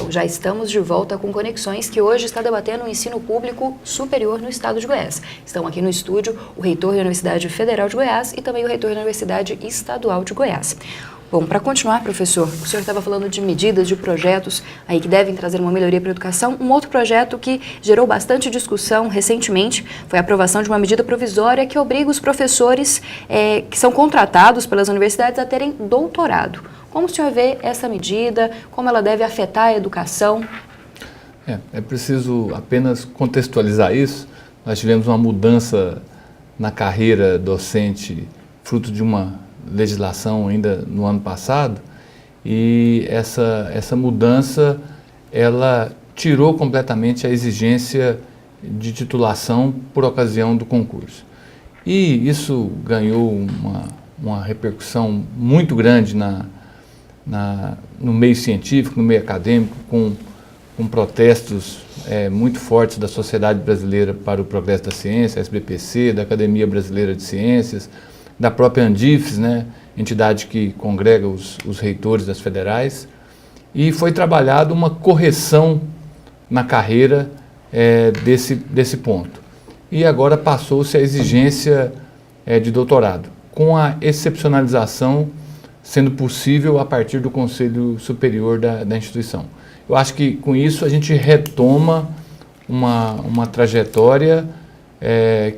Bom, já estamos de volta com Conexões, que hoje está debatendo o ensino público superior no estado de Goiás. Estão aqui no estúdio o reitor da Universidade Federal de Goiás e também o reitor da Universidade Estadual de Goiás. Bom, para continuar, professor, o senhor estava falando de medidas, de projetos aí que devem trazer uma melhoria para a educação. Um outro projeto que gerou bastante discussão recentemente foi a aprovação de uma medida provisória que obriga os professores que são contratados pelas universidades a terem doutorado. Como o senhor vê essa medida? Como ela deve afetar a educação? É preciso apenas contextualizar isso. Nós tivemos uma mudança na carreira docente, fruto de uma legislação ainda no ano passado, e essa mudança uma tirou completamente a exigência de titulação por ocasião do concurso. E isso ganhou uma repercussão muito grande no meio científico, no meio acadêmico, com protestos muito fortes da Sociedade Brasileira para o Progresso da Ciência, a SBPC, da Academia Brasileira de Ciências, da própria Andifes, né, entidade que congrega os reitores das federais, e foi trabalhada uma correção na carreira desse ponto. E agora passou-se a exigência de doutorado, com a excepcionalização sendo possível a partir do Conselho Superior da instituição. Eu acho que com isso a gente retoma uma trajetória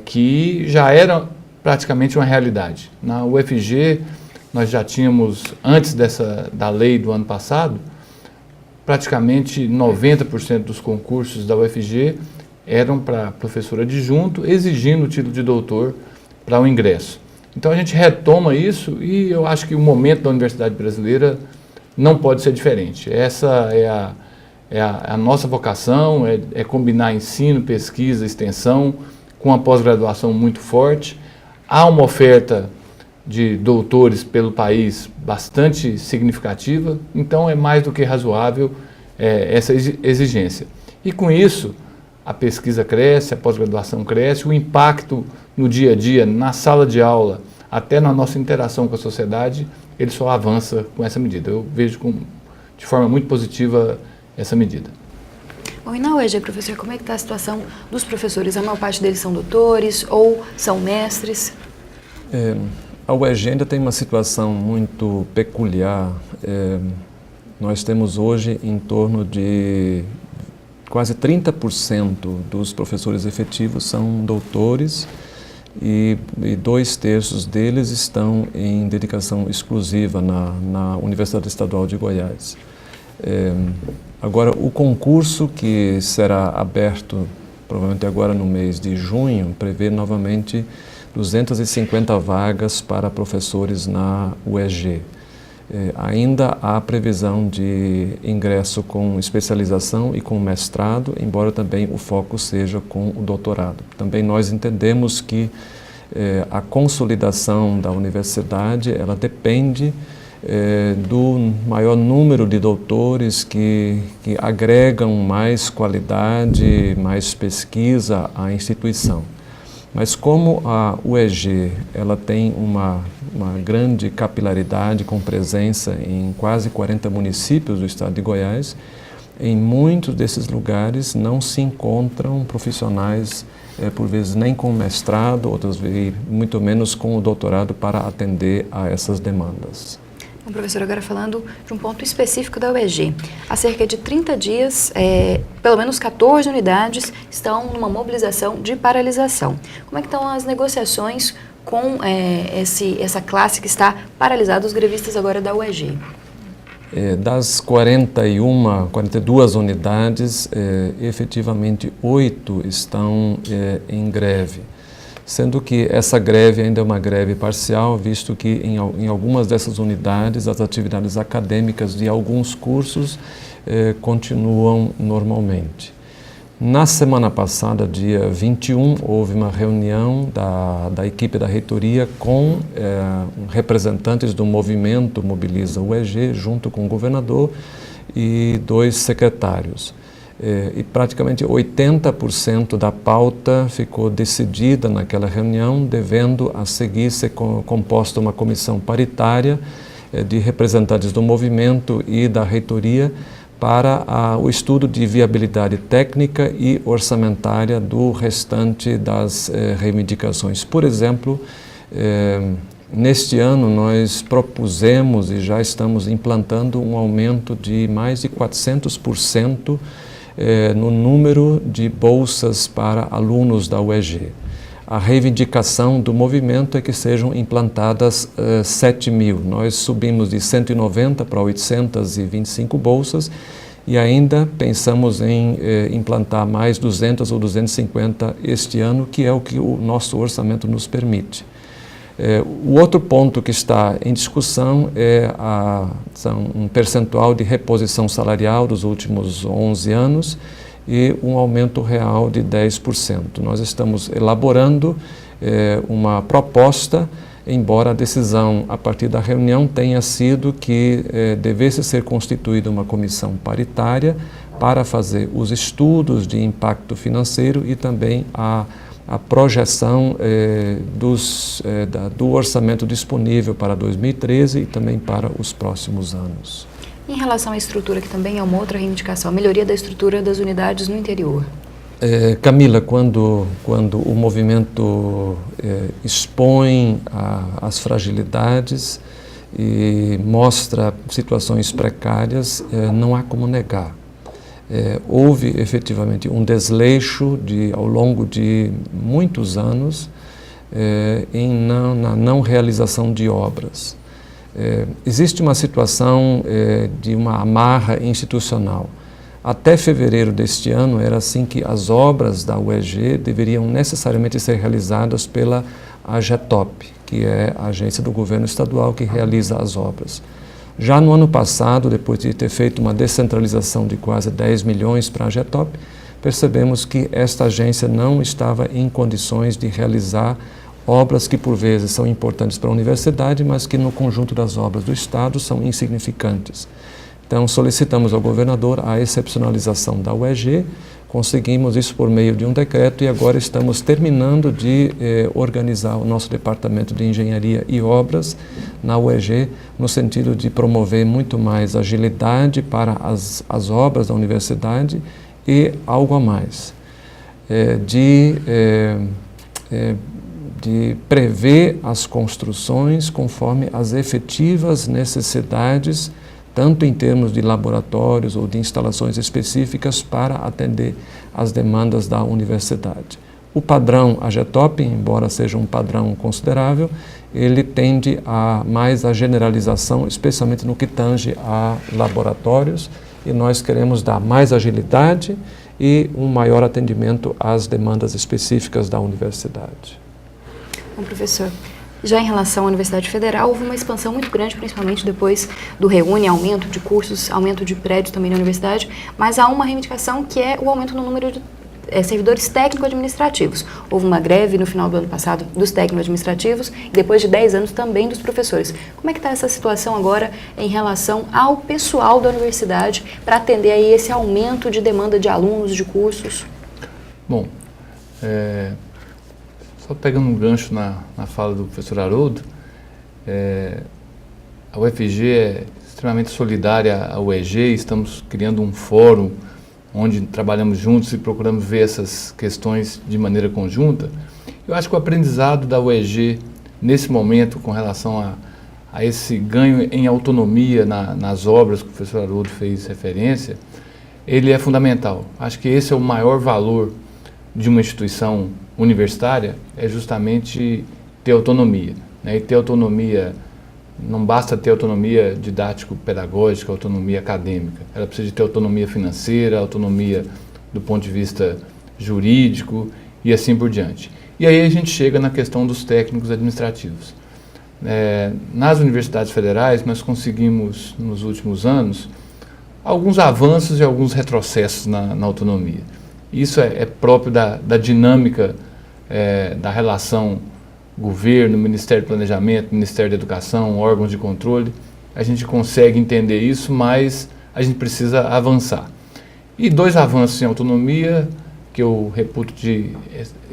que já era praticamente uma realidade. Na UFG, nós já tínhamos, antes da lei do ano passado, praticamente 90% dos concursos da UFG eram para professor adjunto, exigindo o título de doutor para o ingresso. Então a gente retoma isso e eu acho que o momento da universidade brasileira não pode ser diferente. Essa é a nossa vocação, é combinar ensino, pesquisa, extensão, com a pós-graduação muito forte. Há uma oferta de doutores pelo país bastante significativa, então é mais do que razoável essa exigência. E com isso, a pesquisa cresce, a pós-graduação cresce, o impacto no dia a dia, na sala de aula, até na nossa interação com a sociedade, ele só avança com essa medida. Eu vejo de forma muito positiva essa medida. Bom, e na UEG, professor, como é que está a situação dos professores? A maior parte deles são doutores ou são mestres? A UEG ainda tem uma situação muito peculiar. Nós temos hoje em torno de quase 30% dos professores efetivos são doutores e 2/3 deles estão em dedicação exclusiva na Universidade Estadual de Goiás. Agora, o concurso que será aberto, provavelmente agora no mês de junho, prevê novamente 250 vagas para professores na UEG. Ainda há previsão de ingresso com especialização e com mestrado, embora também o foco seja com o doutorado. Também nós entendemos que a consolidação da universidade, ela depende do maior número de doutores que agregam mais qualidade, mais pesquisa à instituição. Mas como a UEG ela tem uma grande capilaridade com presença em quase 40 municípios do estado de Goiás, em muitos desses lugares não se encontram profissionais, por vezes nem com mestrado, outras vezes muito menos com o doutorado para atender a essas demandas. Bom, professor, agora falando de um ponto específico da UEG. Há cerca de 30 dias, pelo menos 14 unidades estão numa mobilização de paralisação. Como é que estão as negociações com essa classe que está paralisada, os grevistas agora da UEG? Das 42 unidades, efetivamente 8 estão em greve. Sendo que essa greve ainda é uma greve parcial, visto que em algumas dessas unidades as atividades acadêmicas de alguns cursos continuam normalmente. Na semana passada, dia 21, houve uma reunião da equipe da reitoria com representantes do movimento Mobiliza UEG, junto com o governador e 2 secretários. E praticamente 80% da pauta ficou decidida naquela reunião, devendo a seguir ser composta uma comissão paritária de representantes do movimento e da reitoria para o estudo de viabilidade técnica e orçamentária do restante das reivindicações. Por exemplo, neste ano nós propusemos e já estamos implantando um aumento de mais de 400% no número de bolsas para alunos da UEG. A reivindicação do movimento é que sejam implantadas 7.000. Nós subimos de 190 para 825 bolsas e ainda pensamos em implantar mais 200 ou 250 este ano, que é o que o nosso orçamento nos permite. O outro ponto que está em discussão é um percentual de reposição salarial dos últimos 11 anos, e um aumento real de 10%. Nós estamos elaborando uma proposta, embora a decisão a partir da reunião tenha sido que devesse ser constituída uma comissão paritária para fazer os estudos de impacto financeiro e também a projeção do orçamento disponível para 2013 e também para os próximos anos. Em relação à estrutura, que também é uma outra reivindicação, a melhoria da estrutura das unidades no interior. Camila, quando o movimento expõe as fragilidades e mostra situações precárias, não há como negar. Houve efetivamente um desleixo ao longo de muitos anos na não realização de obras. Existe uma situação de uma amarra institucional. Até fevereiro deste ano era assim que as obras da UEG deveriam necessariamente ser realizadas pela AGETOP, que é a agência do governo estadual que realiza as obras. Já no ano passado, depois de ter feito uma descentralização de quase 10 milhões para a AGETOP, percebemos que esta agência não estava em condições de realizar obras que por vezes são importantes para a universidade, mas que no conjunto das obras do Estado são insignificantes. Então solicitamos ao governador a excepcionalização da UEG, conseguimos isso por meio de um decreto e agora estamos terminando de organizar o nosso departamento de engenharia e obras na UEG, no sentido de promover muito mais agilidade para as obras da universidade e algo a mais, de prever as construções conforme as efetivas necessidades, tanto em termos de laboratórios ou de instalações específicas para atender às demandas da universidade. O padrão AGETOP, embora seja um padrão considerável, ele tende a mais a generalização, especialmente no que tange a laboratórios, e nós queremos dar mais agilidade e um maior atendimento às demandas específicas da universidade. Bom, professor, já em relação à Universidade Federal, houve uma expansão muito grande, principalmente depois do Reúne, aumento de cursos, aumento de prédios também na universidade, mas há uma reivindicação que é o aumento no número de servidores técnico-administrativos. Houve uma greve no final do ano passado dos técnico-administrativos e depois de 10 anos também dos professores. Como é que está essa situação agora em relação ao pessoal da universidade para atender aí esse aumento de demanda de alunos, de cursos? Bom, só pegando um gancho na fala do professor Haroldo, a UFG é extremamente solidária à UEG, estamos criando um fórum onde trabalhamos juntos e procuramos ver essas questões de maneira conjunta. Eu acho que o aprendizado da UEG, nesse momento, com relação a esse ganho em autonomia nas obras que o professor Haroldo fez referência, ele é fundamental. Acho que esse é o maior valor de uma instituição universitária, é justamente ter autonomia, né? E ter autonomia, não basta ter autonomia didático-pedagógica, autonomia acadêmica, ela precisa de ter autonomia financeira, autonomia do ponto de vista jurídico e assim por diante. E aí a gente chega na questão dos técnicos administrativos. Nas universidades federais, nós conseguimos, nos últimos anos, alguns avanços e alguns retrocessos na autonomia. Isso é próprio da dinâmica da relação governo, Ministério do Planejamento, Ministério da Educação, órgãos de controle. A gente consegue entender isso, mas a gente precisa avançar. E dois avanços em autonomia que eu reputo de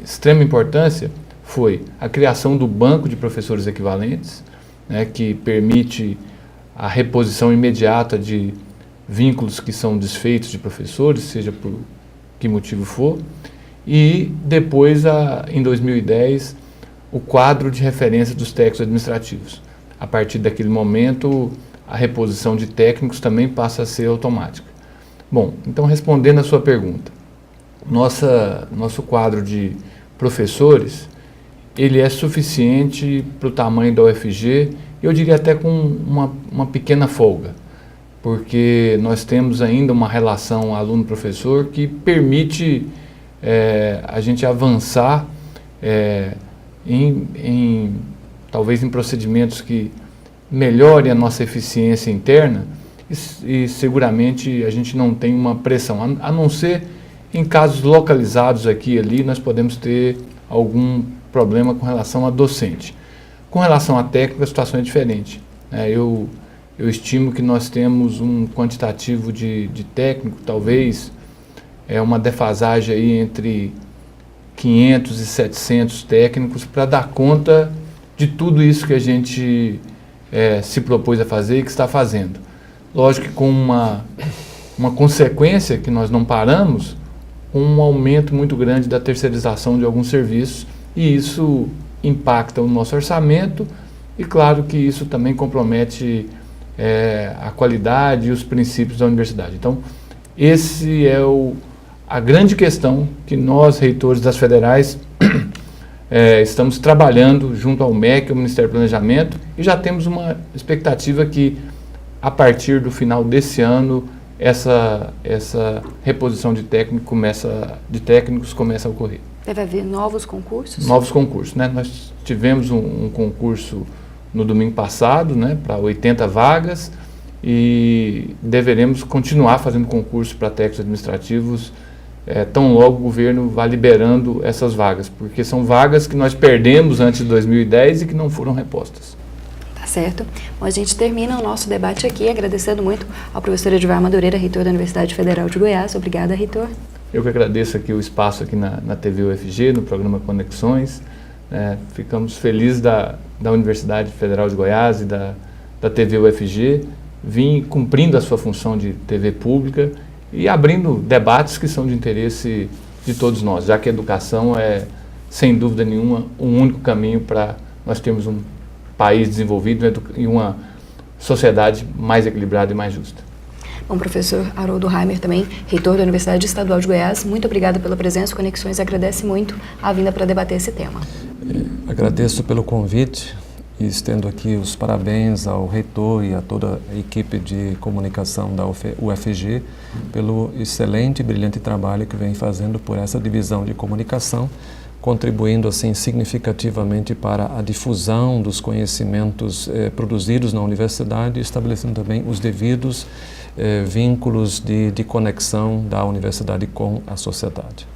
extrema importância foi a criação do Banco de Professores Equivalentes, né, que permite a reposição imediata de vínculos que são desfeitos de professores, seja por que motivo for, e depois, em 2010, o quadro de referência dos técnicos administrativos. A partir daquele momento, a reposição de técnicos também passa a ser automática. Bom, então respondendo a sua pergunta, nosso quadro de professores, ele é suficiente para o tamanho da UFG, eu diria até com uma pequena folga, porque nós temos ainda uma relação aluno-professor que permite a gente avançar talvez em procedimentos que melhorem a nossa eficiência interna e seguramente a gente não tem uma pressão, a não ser em casos localizados aqui e ali, nós podemos ter algum problema com relação a docente. Com relação a técnico, a situação é diferente. Eu estimo que nós temos um quantitativo de técnico, talvez uma defasagem aí entre 500 e 700 técnicos para dar conta de tudo isso que a gente se propôs a fazer e que está fazendo. Lógico que com uma consequência que nós não paramos, um aumento muito grande da terceirização de alguns serviços, e isso impacta o nosso orçamento e claro que isso também compromete a qualidade e os princípios da universidade. Então, esse é a grande questão que nós, reitores das federais, estamos trabalhando junto ao MEC, ao Ministério do Planejamento, e já temos uma expectativa que, a partir do final desse ano, essa reposição de técnicos começa a ocorrer. Deve haver novos concursos? Novos concursos, né? Nós tivemos um concurso no domingo passado, né, para 80 vagas, e deveremos continuar fazendo concurso para técnicos administrativos tão logo o governo vá liberando essas vagas, porque são vagas que nós perdemos antes de 2010 e que não foram repostas. Tá certo. Bom, a gente termina o nosso debate aqui agradecendo muito ao professor Edivar Madureira, reitor da Universidade Federal de Goiás. Obrigada, reitor. Eu que agradeço aqui o espaço aqui na TV UFG, no programa Conexões. Ficamos felizes da Universidade Federal de Goiás e da TV UFG vir cumprindo a sua função de TV pública e abrindo debates que são de interesse de todos nós, já que a educação é, sem dúvida nenhuma, um único caminho para nós termos um país desenvolvido e uma sociedade mais equilibrada e mais justa. Bom, professor Haroldo Heimer, também reitor da Universidade Estadual de Goiás, muito obrigada pela presença. Conexões agradece muito a vinda para debater esse tema. Agradeço pelo convite e estendo aqui os parabéns ao reitor e a toda a equipe de comunicação da UFG pelo excelente e brilhante trabalho que vem fazendo por essa divisão de comunicação, contribuindo assim significativamente para a difusão dos conhecimentos produzidos na universidade, estabelecendo também os devidos vínculos de conexão da universidade com a sociedade.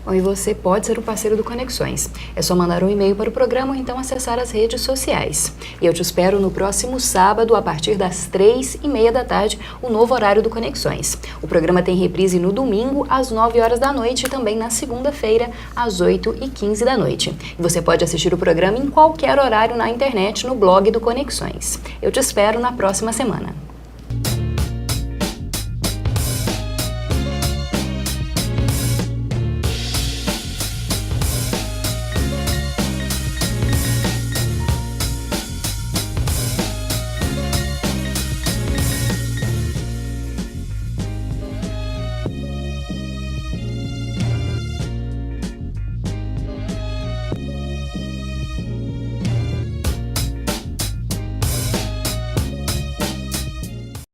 Bom, e você pode ser um parceiro do Conexões. É só mandar um e-mail para o programa ou então acessar as redes sociais. E eu te espero no próximo sábado, a partir das 3h30 da tarde, o novo horário do Conexões. O programa tem reprise no domingo, às 9 horas da noite, e também na segunda-feira, às 8h15 da noite. E você pode assistir o programa em qualquer horário na internet, no blog do Conexões. Eu te espero na próxima semana.